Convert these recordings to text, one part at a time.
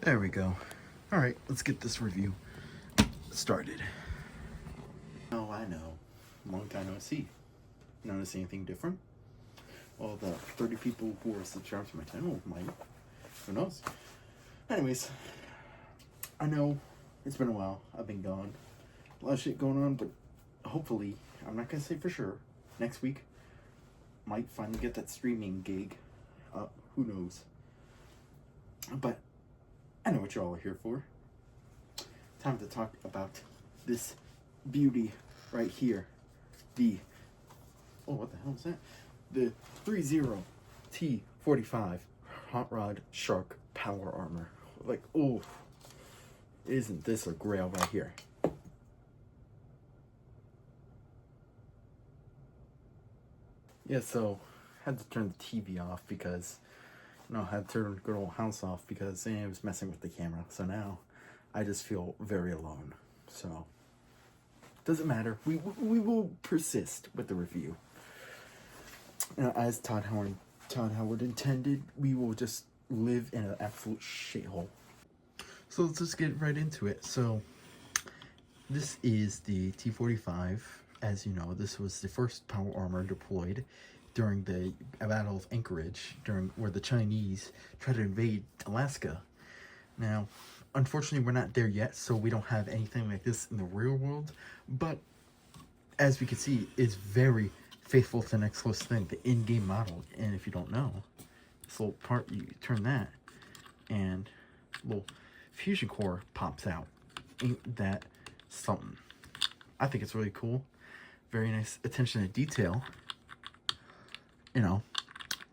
There we go. Alright, let's get this review started. Oh, I know. Long time no see. Notice anything different? Well, the 30 people who are subscribed to my channel might. Who knows? Anyways, I know it's been a while. I've been gone. A lot of shit going on, but hopefully, I'm not gonna say for sure, next week, might finally get that streaming gig. Who knows? But I know what y'all are here for. Time to talk about this beauty right here. Oh, what the hell is that? The Threezero T-45 Hot Rod Shark Power Armor. Like, oh, isn't this a grail right here? Yeah, so had to turn the TV off because, had to turn good old house off because it was messing with the camera. So now I just feel very alone. So doesn't matter. We will persist with the review. As Todd Howard intended, we will just live in an absolute shithole. So let's just get right into it. So this is the T-45. As you know, this was the first power armor deployed during the Battle of Anchorage, where the Chinese tried to invade Alaska. Now, unfortunately, we're not there yet, so we don't have anything like this in the real world. But as we can see, it's very faithful to the next closest thing, the in-game model. And if you don't know, this little part, you turn that, and a little fusion core pops out. Ain't that something? I think it's really cool. Very nice attention to detail.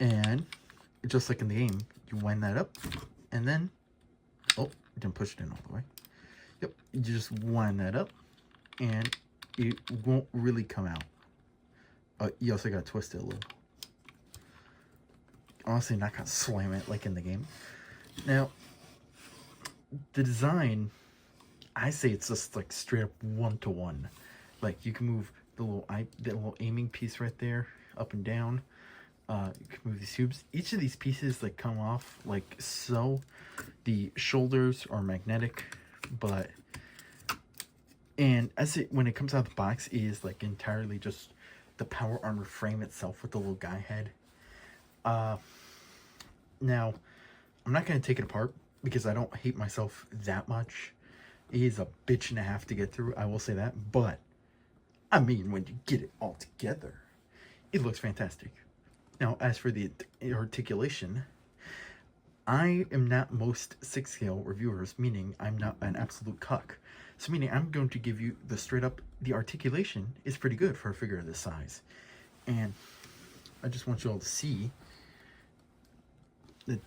And just like in the game, you wind that up, and then, oh, didn't push it in all the way. Yep, you just wind that up, and it won't really come out. You also gotta twist it a little. Honestly, not gonna slam it like in the game. Now, the design, I say it's just like straight up 1-to-1. Like you can move the little aiming piece right there up and down. You can move these tubes. Each of these pieces like come off like so. The shoulders are magnetic, and when it comes out of the box, it is like entirely just the power armor frame itself with the little guy head. Now, I'm not gonna take it apart because I don't hate myself that much. It is a bitch and a half to get through, I will say that, but I mean, when you get it all together, it looks fantastic. Now, as for the articulation, I am not most 6-scale reviewers, meaning I'm not an absolute cuck. So meaning I'm going to give you the articulation is pretty good for a figure of this size. And I just want you all to see that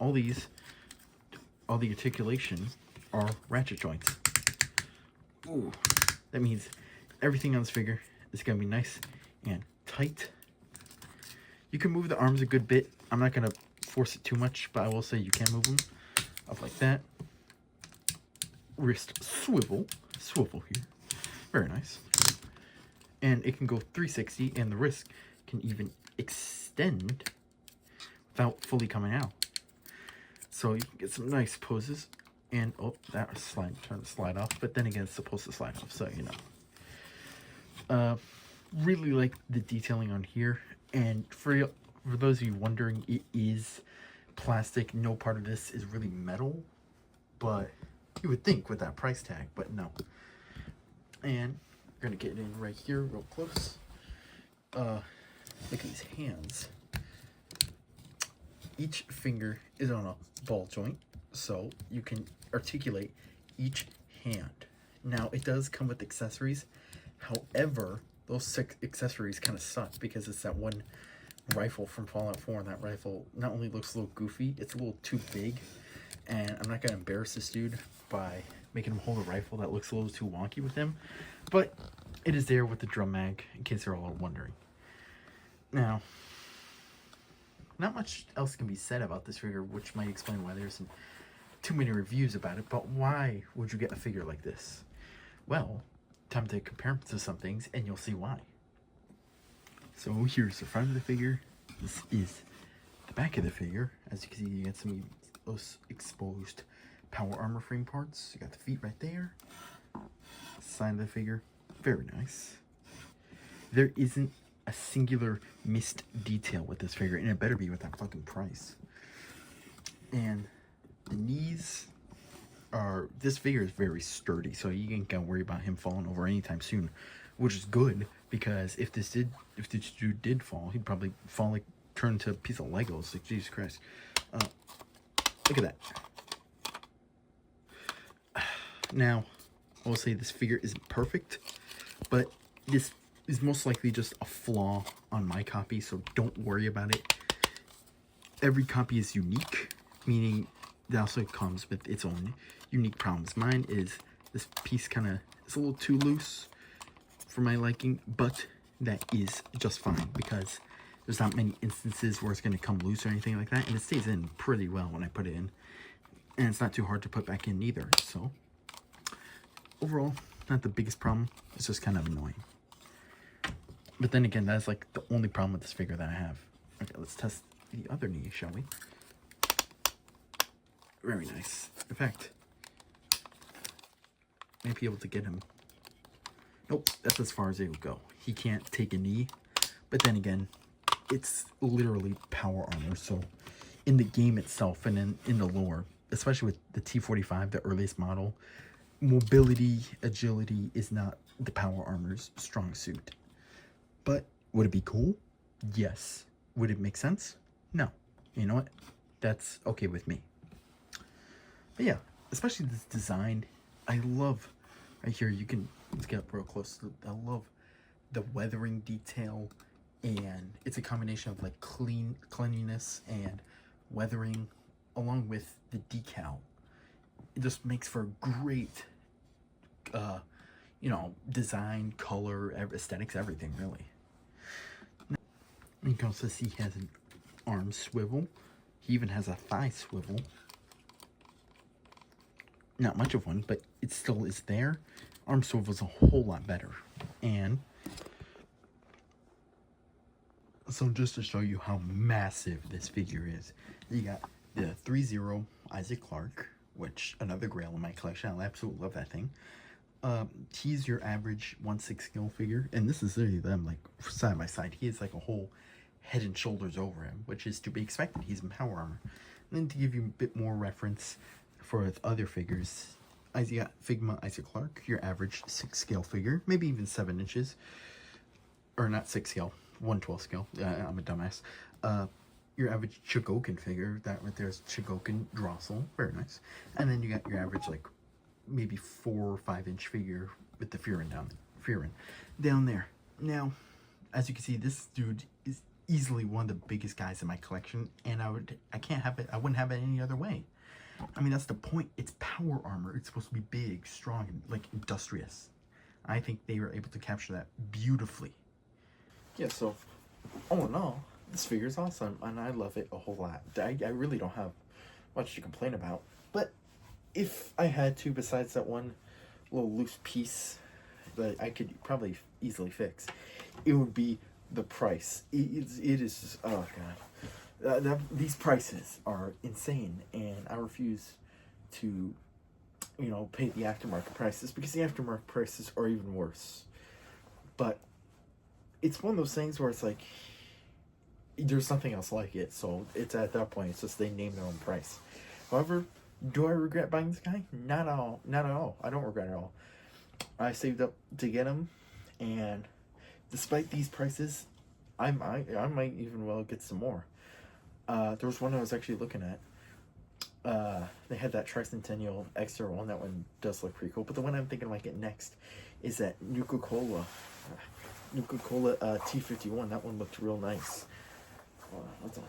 all the articulation are ratchet joints. Ooh. That means everything on this figure is going to be nice and tight. You can move the arms a good bit. I'm not going to force it too much, but I will say you can move them up like that. Wrist swivel here. Very nice. And it can go 360, and the wrist can even extend without fully coming out. So you can get some nice poses. And, oh, that was trying to slide off. But then again, it's supposed to slide off, so, really like the detailing on here. And for those of you wondering, it is plastic. No part of this is really metal. But you would think with that price tag, but no. And we're going to get in right here real close. Look at these hands. Each finger is on a ball joint, so you can articulate each hand. Now, it does come with accessories. However, those 6 accessories kind of suck because it's that one rifle from Fallout 4, and that rifle not only looks a little goofy, it's a little too big. And I'm not going to embarrass this dude by making him hold a rifle that looks a little too wonky with him. But it is there with the drum mag, in case you're all wondering. Now, not much else can be said about this figure, which might explain why there's too many reviews about it. But why would you get a figure like this? Well, time to compare them to some things, and you'll see why. So here's the front of the figure. This is the back of the figure. As you can see, you get some exposed power armor frame parts. You got the feet right there. Side of the figure, very nice. There isn't a singular missed detail with this figure, and it better be with that fucking price. And the knees are, this figure is very sturdy, so you ain't gotta worry about him falling over anytime soon, which is good, because if this dude did fall, he'd probably fall, like, turn into a piece of Legos. Like, Jesus Christ. Look at that. Now, I will say this figure isn't perfect, but this is most likely just a flaw on my copy, so don't worry about it. Every copy is unique, meaning it also comes with its own unique problems. Mine is this piece kind of is a little too loose for my liking, but that is just fine because there's not many instances where it's going to come loose or anything like that, and it stays in pretty well when I put it in, and it's not too hard to put back in either. So overall, not the biggest problem. It's just kind of annoying. But then again, that's like the only problem with this figure that I have. Okay, let's test the other knee, shall we? Very nice. In fact, I might be able to get him. Nope, that's as far as it will go. He can't take a knee. But then again, it's literally power armor. So in the game itself and in the lore, especially with the T-45, the earliest model, mobility, agility is not the power armor's strong suit. But would it be cool? Yes. Would it make sense? No. You know what? That's okay with me. But yeah, especially this design, I love, right here, you can, let's get up real close. I love the weathering detail, and it's a combination of like cleanliness and weathering along with the decal. It just makes for a great, you know, design, color, aesthetics, everything really. You can also see he has an arm swivel. He even has a thigh swivel. Not much of one, but it still is there. Arm swivel's a whole lot better. And so just to show you how massive this figure is, you got the Threezero Isaac Clarke, which another grail in my collection. I absolutely love that thing. He's your average 1/6 scale figure, and this is literally them like side by side. He is like a whole head and shoulders over him, which is to be expected. He's in power armor. And then to give you a bit more reference for other figures, you got Figma Isaac Clarke, your average 6 scale figure, maybe even 7 inches, or not 6 scale, 1/12 scale. I'm a dumbass. Your average Chogokin figure, that right there is Chogokin Drossel, very nice. And then you got your average like maybe 4 or 5 inch figure with the Furin down there. Now, as you can see, this dude is easily one of the biggest guys in my collection, and I wouldn't have it any other way. I mean, that's the point. It's power armor. It's supposed to be big, strong, and like industrious. I think they were able to capture that beautifully. Yeah, so all in all, this figure is awesome, and I love it a whole lot. I really don't have much to complain about. But if I had to, besides that one little loose piece that I could probably easily fix, it would be the price. It is, oh god. These prices are insane, and I refuse to, you know, pay the aftermarket prices, because the aftermarket prices are even worse. But it's one of those things where it's like, there's nothing else like it, so it's at that point, it's just they name their own price. However, do I regret buying this guy? Not at all. Not at all. I don't regret it at all. I saved up to get him, and despite these prices, I might even well get some more. There was one I was actually looking at. They had that Tricentennial Extra one. That one does look pretty cool. But the one I'm thinking I might get next is that Nuka-Cola T-51. That one looked real nice. What's on?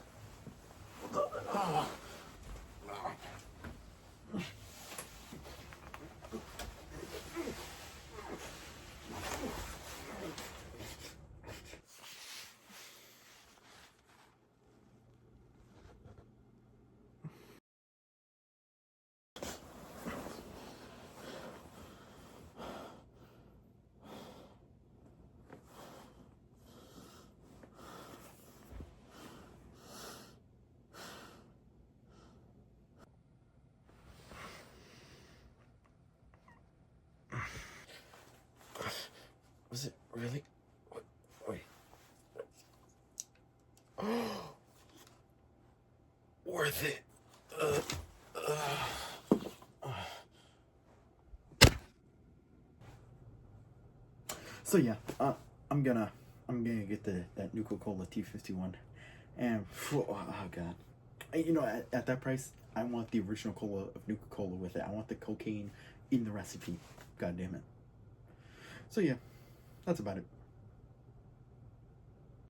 Was it really? Wait. Worth it. So yeah, I'm gonna get that Nuka-Cola T-51, and oh god, you know, at that price, I want the original cola of Nuka-Cola with it. I want the cocaine in the recipe. God damn it. So yeah, that's about it.